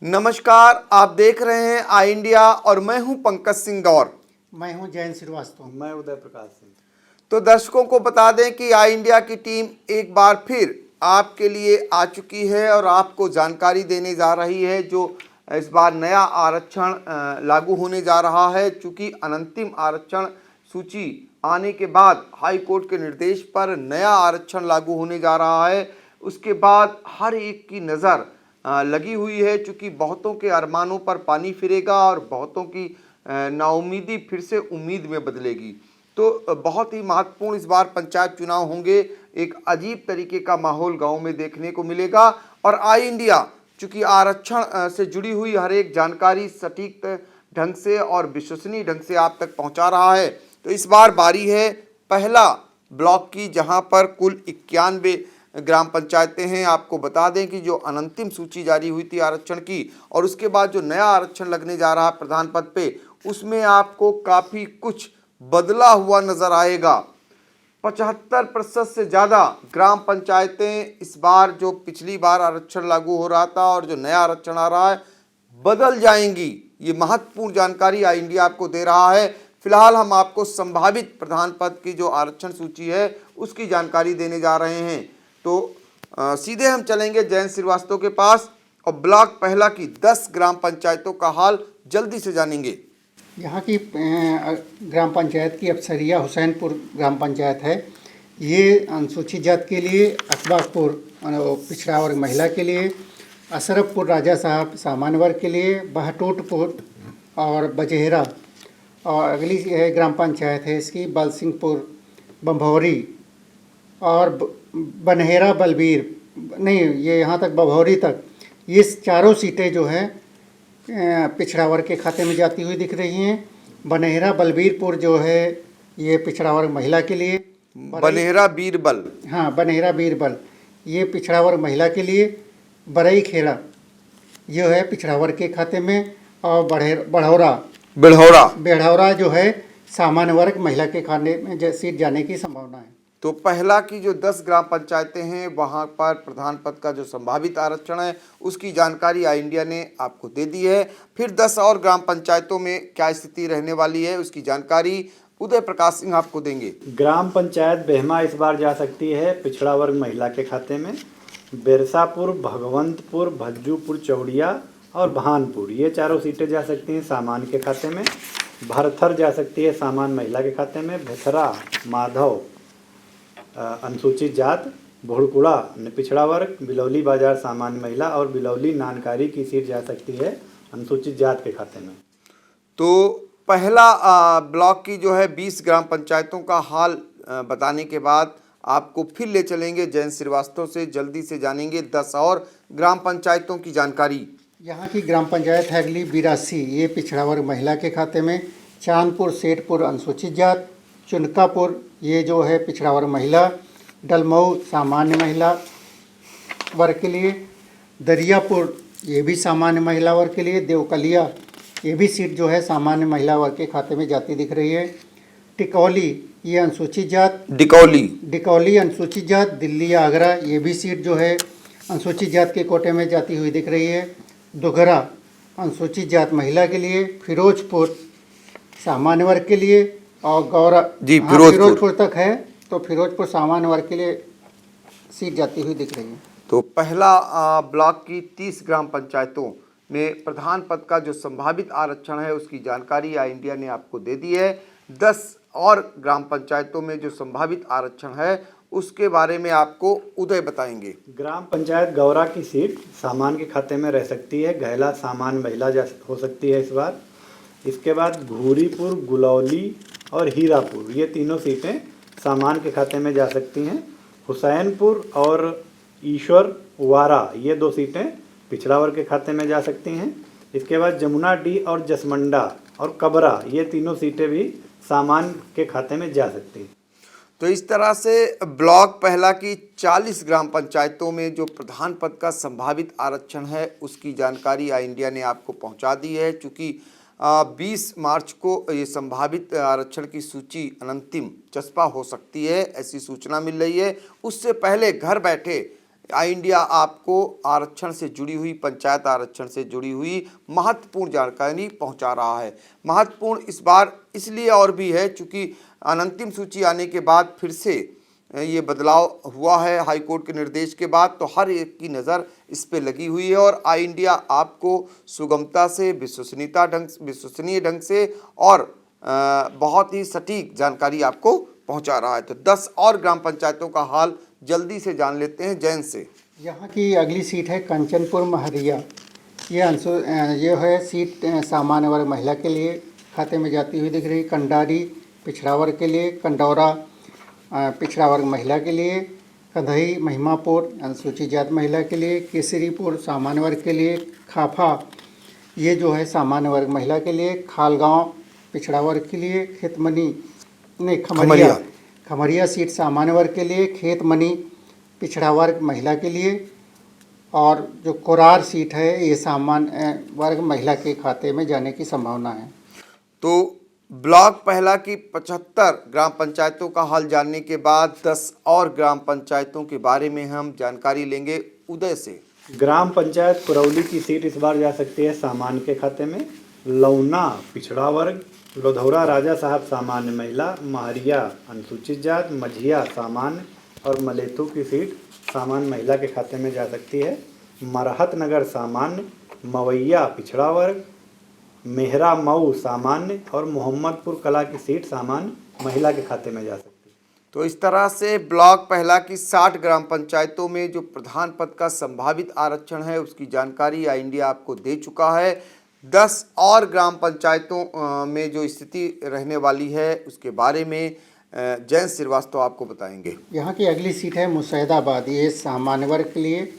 नमस्कार, आप देख रहे हैं आई इंडिया और मैं हूं पंकज सिंह गौर। मैं हूं जयंत श्रीवास्तव। मैं उदय प्रकाश सिंह। तो दर्शकों को बता दें कि आई इंडिया की टीम एक बार फिर आपके लिए आ चुकी है और आपको जानकारी देने जा रही है जो इस बार नया आरक्षण लागू होने जा रहा है। चूंकि अनंतिम आरक्षण सूची आने के बाद हाई कोर्ट के निर्देश पर नया आरक्षण लागू होने जा रहा है, उसके बाद हर एक की नज़र लगी हुई है। चूंकि बहुतों के अरमानों पर पानी फिरेगा और बहुतों की नाउमीदी फिर से उम्मीद में बदलेगी। तो बहुत ही महत्वपूर्ण इस बार पंचायत चुनाव होंगे। एक अजीब तरीके का माहौल गांव में देखने को मिलेगा और आई इंडिया चूंकि आरक्षण से जुड़ी हुई हर एक जानकारी सटीक ढंग से और विश्वसनीय ढंग से आप तक पहुंचा रहा है। तो इस बार बारी है पहला ब्लॉक की, जहां पर कुल 91 ग्राम पंचायतें हैं। आपको बता दें कि जो अनंतिम सूची जारी हुई थी आरक्षण की और उसके बाद जो नया आरक्षण लगने जा रहा है प्रधान पद पे, उसमें आपको काफ़ी कुछ बदला हुआ नजर आएगा। 75% से ज़्यादा ग्राम पंचायतें इस बार, जो पिछली बार आरक्षण लागू हो रहा था और जो नया आरक्षण आ रहा है, बदल जाएंगी। ये महत्वपूर्ण जानकारी आई इंडिया आपको दे रहा है। फिलहाल हम आपको संभावित प्रधान पद की जो आरक्षण सूची है उसकी जानकारी देने जा रहे हैं। तो सीधे हम चलेंगे जयंत श्रीवास्तव के पास और ब्लॉक पहला की 10 ग्राम पंचायतों का हाल जल्दी से जानेंगे। यहाँ की ग्राम पंचायत की अफसरिया हुसैनपुर ग्राम पंचायत है। ये अनुसूचित जाति के लिए, अकबापुर पिछड़ा वर्ग महिला के लिए, अशरफपुर राजा साहब सामान्य वर्ग के लिए, बहटूटपुर और बजेहरा, और अगली ग्राम पंचायत है इसकी बलसिंहपुर बम्भौरी और बनहेरा बलबीर, नहीं ये यहाँ तक बभौरी तक। ये चारों सीटें जो हैं पिछड़ा वर्ग के खाते में जाती हुई दिख रही हैं। बनहेरा बलबीरपुर जो है ये पिछड़ा वर्ग महिला के लिए। बनहेरा बीरबल, हाँ बनहेरा बीरबल ये पिछड़ा वर्ग महिला के लिए। बरई खेड़ा जो है पिछड़ा वर्ग के खाते में, और बेढ़ौरा जो है सामान्य वर्ग महिला के खाते में सीट जाने की संभावना है। तो पहला की जो 10 ग्राम पंचायतें हैं वहां पर प्रधान पद का जो संभावित आरक्षण है उसकी जानकारी आई इंडिया ने आपको दे दी है। फिर 10 और ग्राम पंचायतों में क्या स्थिति रहने वाली है उसकी जानकारी उदय प्रकाश सिंह आपको देंगे। ग्राम पंचायत बेहमा इस बार जा सकती है पिछड़ा वर्ग महिला के खाते में। बिरसापुर, भगवंतपुर, भज्जूपुर, चौड़िया और भानपुर ये चारों सीटें जा सकती हैं सामान्य के खाते में। भरथर जा सकती है सामान्य महिला के खाते में। भेथरा, माधव अनुसूचित जात, भोड़कुड़ा पिछड़ा वर्ग, बिलौली बाजार सामान्य महिला और बिलौली नानकारी की सीट जा सकती है अनुसूचित जात के खाते में। तो पहला ब्लॉक की जो है 20 ग्राम पंचायतों का हाल बताने के बाद आपको फिर ले चलेंगे जयंत श्रीवास्तव से, जल्दी से जानेंगे 10 और ग्राम पंचायतों की जानकारी। यहाँ की ग्राम पंचायत है अगली 82, ये पिछड़ा वर्ग महिला के खाते में। चांदपुर सेठपुर अनुसूचित जात, चुनकापुर ये जो है पिछड़ा वर्ग महिला, डलमऊ सामान्य महिला वर्ग के लिए, दरियापुर ये भी सामान्य महिला वर्ग के लिए, देवकलिया ये भी सीट जो है सामान्य महिला वर्ग के खाते में जाती दिख रही है। टिकौली ये अनुसूचित जात, डिकौली अनुसूचित जात, दिल्ली आगरा ये भी सीट जो है अनुसूचित जात के कोटे में जाती हुई दिख रही है। दुघरा अनुसूचित जात महिला के लिए, फिरोजपुर सामान्य वर्ग के लिए, और गौरा जी फिरोजपुर तक है, तो फिरोजपुर सामान्य वर्ग के लिए सीट जाती हुई दिख रही है। तो पहला ब्लॉक की 30 ग्राम पंचायतों में प्रधान पद का जो संभावित आरक्षण है उसकी जानकारी आई इंडिया ने आपको दे दी है। 10 और ग्राम पंचायतों में जो संभावित आरक्षण है उसके बारे में आपको उदय बताएंगे। ग्राम पंचायत गौरा की सीट सामान्य के खाते में रह सकती है। गहला सामान्य महिला हो सकती है इस बार। इसके बाद घूरीपुर, गुलौली और हीरापुर ये तीनों सीटें सामान्य के खाते में जा सकती हैं। हुसैनपुर और ईश्वर वारा ये 2 सीटें पिछड़ा वर्ग के खाते में जा सकती हैं। इसके बाद जमुना डी और जसमंडा और कबरा ये तीनों सीटें भी सामान्य के खाते में जा सकती हैं। तो इस तरह से ब्लॉक पहला की 40 ग्राम पंचायतों में जो प्रधान पद का संभावित आरक्षण है उसकी जानकारी आई इंडिया ने आपको पहुंचा दी है। चूँकि 20 मार्च को ये संभावित आरक्षण की सूची अनंतिम चस्पा हो सकती है, ऐसी सूचना मिल रही है। उससे पहले घर बैठे आई इंडिया आपको आरक्षण से जुड़ी हुई, पंचायत आरक्षण से जुड़ी हुई महत्वपूर्ण जानकारी पहुंचा रहा है। महत्वपूर्ण इस बार इसलिए और भी है चूँकि अनंतिम सूची आने के बाद फिर से ये बदलाव हुआ है हाईकोर्ट के निर्देश के बाद, तो हर एक की नज़र इस पे लगी हुई है और आई इंडिया आपको सुगमता से, विश्वसनीय ढंग से और बहुत ही सटीक जानकारी आपको पहुंचा रहा है। तो 10 और ग्राम पंचायतों का हाल जल्दी से जान लेते हैं जैन से। यहाँ की अगली सीट है कंचनपुर महरिया। ये है सीट सामान्य वर्ग महिला के लिए खाते में जाती हुई दिख रही। कंडारी पिछड़ा वर्ग के लिए, कंडौरा पिछड़ा वर्ग महिला के लिए, कंधई महिमापुर अनुसूचित जाति महिला के लिए, केसरीपुर सामान्य वर्ग के लिए, खाफा ये जो है सामान्य वर्ग महिला के लिए, खालगांव पिछड़ा वर्ग के लिए, खेतमनी नहीं खमरिया सीट सामान्य वर्ग के लिए, खेतमनी पिछड़ा वर्ग महिला के लिए और जो कोरार सीट है ये सामान्य वर्ग महिला के खाते में जाने की संभावना है। तो ब्लॉक पहला की 75 ग्राम पंचायतों का हाल जानने के बाद 10 और ग्राम पंचायतों के बारे में हम जानकारी लेंगे उदय से। ग्राम पंचायत कुरौली की सीट इस बार जा सकती है सामान्य के खाते में। लौना पिछड़ा वर्ग, लोधौरा राजा साहब सामान्य महिला, महरिया अनुसूचित जाति, मझिया सामान्य और मलेतू की सीट सामान्य महिला के खाते में जा सकती है। मरहत नगर सामान्य, मवैया पिछड़ा वर्ग, मेहरा मऊ सामान्य और मोहम्मदपुर कला की सीट सामान्य महिला के खाते में जा सकती है। तो इस तरह से ब्लॉक पहला की 60 ग्राम पंचायतों में जो प्रधान पद का संभावित आरक्षण है उसकी जानकारी आई इंडिया आपको दे चुका है। 10 और ग्राम पंचायतों में जो स्थिति रहने वाली है उसके बारे में जयंत श्रीवास्तव आपको बताएंगे। यहाँ की अगली सीट है मुसैदाबाद, ये सामान्य वर्ग के लिए,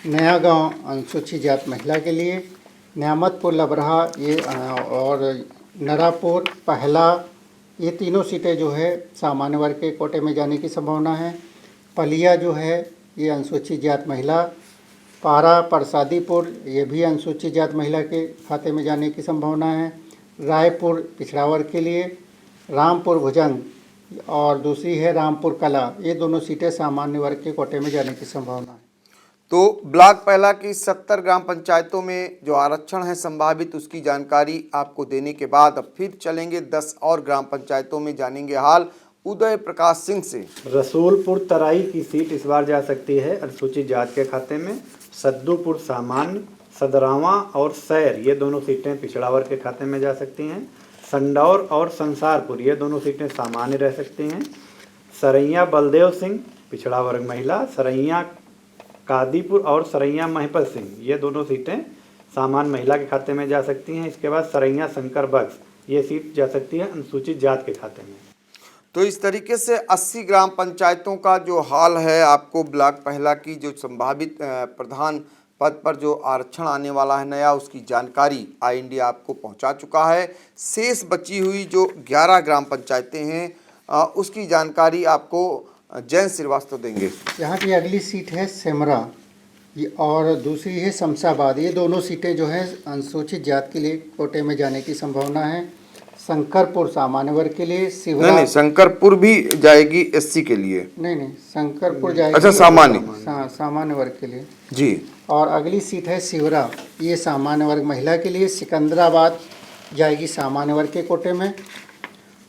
नया गांव अनुसूचित जाति महिला के लिए, न्यामतपुर लबरहा ये और नरापुर पहला ये तीनों सीटें जो है सामान्य वर्ग के कोटे में जाने की संभावना है। पलिया जो है ये अनुसूचित जाति महिला, पारा प्रसादीपुर ये भी अनुसूचित जाति महिला के खाते में जाने की संभावना है। रायपुर पिछड़ा वर्ग के लिए, रामपुर भुजंग और दूसरी है रामपुर कला, ये दोनों सीटें सामान्य वर्ग के कोटे में जाने की संभावना है। तो ब्लॉक पहला की 70 ग्राम पंचायतों में जो आरक्षण है संभावित उसकी जानकारी आपको देने के बाद अब फिर चलेंगे 10 और ग्राम पंचायतों में, जानेंगे हाल उदय प्रकाश सिंह से। रसूलपुर तराई की सीट इस बार जा सकती है अनुसूचित जाति के खाते में। सद्दूपुर सामान्य, सदरावा और सैर ये दोनों सीटें पिछड़ा वर्ग के खाते में जा सकती हैं। संडौर और संसारपुर ये दोनों सीटें सामान्य रह सकती हैं। सरैया बलदेव सिंह पिछड़ा वर्ग महिला, सरैया कादीपुर और सरैया महिपत सिंह ये दोनों सीटें सामान्य महिला के खाते में जा सकती हैं। इसके बाद सरैया शंकर बख्श ये सीट जा सकती है अनुसूचित जाति के खाते में। तो इस तरीके से 80 ग्राम पंचायतों का जो हाल है आपको ब्लॉक पहला की जो संभावित प्रधान पद पर जो आरक्षण आने वाला है नया उसकी जानकारी आई इंडिया आपको पहुंचा चुका है। शेष बची हुई जो 11 ग्राम पंचायतें हैं उसकी जानकारी आपको जयंत श्रीवास्तव देंगे। यहाँ की अगली सीट है सेमरा और दूसरी है शमशाबाद, ये दोनों सीटें जो है अनुसूचित जाति के लिए कोटे में जाने की संभावना है। शंकरपुर सामान्य वर्ग के लिए, सिवरा नहीं शंकरपुर भी जाएगी एससी के लिए। नहीं शंकरपुर जाएगी अच्छा सामान्य वर्ग के लिए जी। और अगली सीट है सिवरा, ये सामान्य वर्ग महिला के लिए। सिकंदराबाद जाएगी सामान्य वर्ग के कोटे में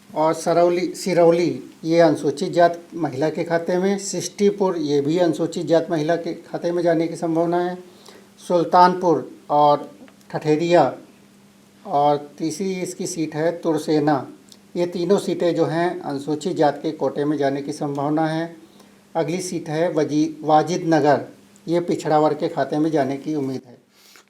और सिरौली ये अनुसूचित जाति महिला के खाते में। सिस्टीपुर ये भी अनुसूचित जाति महिला के खाते में जाने की संभावना है। सुल्तानपुर और ठठेरिया और तीसरी इसकी सीट है तुरसेना, ये तीनों सीटें जो हैं अनुसूचित जाति के कोटे में जाने की संभावना है। अगली सीट है वाजिद नगर, ये पिछड़ा वर्ग के खाते में जाने की उम्मीद है।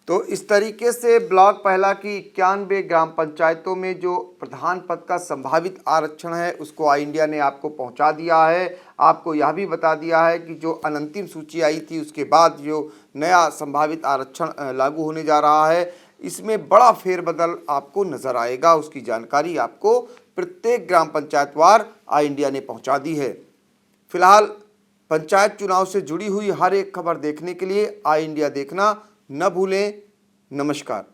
तो इस तरीके से ब्लॉक पहला की 91 ग्राम पंचायतों में जो प्रधान पद का संभावित आरक्षण है उसको आई इंडिया ने आपको पहुंचा दिया है। आपको यह भी बता दिया है कि जो अनंतिम सूची आई थी उसके बाद जो नया संभावित आरक्षण लागू होने जा रहा है इसमें बड़ा फेरबदल आपको नजर आएगा, उसकी जानकारी आपको प्रत्येक ग्राम पंचायतवार आई इंडिया ने पहुंचा दी है। फिलहाल पंचायत चुनाव से जुड़ी हुई हर एक खबर देखने के लिए आई इंडिया देखना न भूलें। नमस्कार।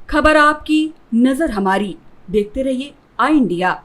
खबर आपकी, नजर हमारी। देखते रहिए आई इंडिया।